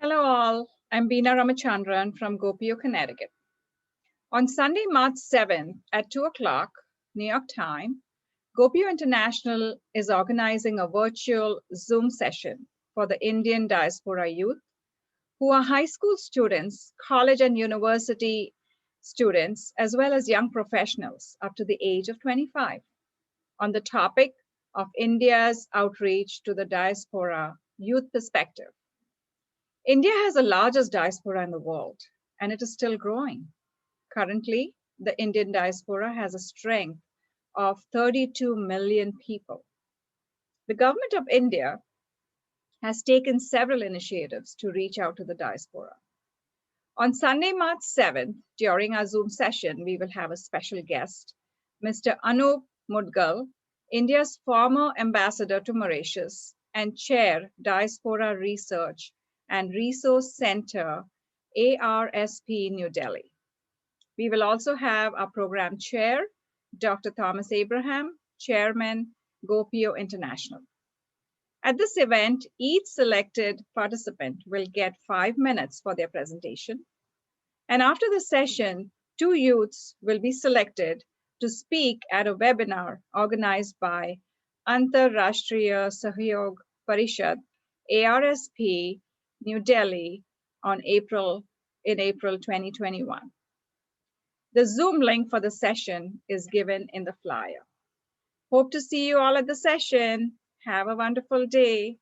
Hello all, I'm Beena Ramachandran from GOPIO, Connecticut. On Sunday, March 7th at 2 o'clock, New York time, GOPIO International is organizing a virtual Zoom session for the Indian Diaspora Youth, who are high school students, college and university students, as well as young professionals up to the age of 25, on the topic of India's outreach to the diaspora youth perspective. India has the largest diaspora in the world, and it is still growing. Currently, the Indian diaspora has a strength of 32 million people. The government of India has taken several initiatives to reach out to the diaspora. On Sunday, March 7th, during our Zoom session, we will have a special guest, Mr. Anup Mudgal, India's former ambassador to Mauritius and chair Diaspora Research and Resource Center, ARSP, New Delhi. We will also have our program chair, Dr. Thomas Abraham, chairman, GOPIO International. At this event, each selected participant will get 5 minutes for their presentation. And after the session, 2 youths will be selected to speak at a webinar organized by Antar-Rashtriya Sahayog Parishad, ARSP, New Delhi in April 2021. The Zoom link for the session is given in the flyer. Hope to see you all at the session. Have a wonderful day.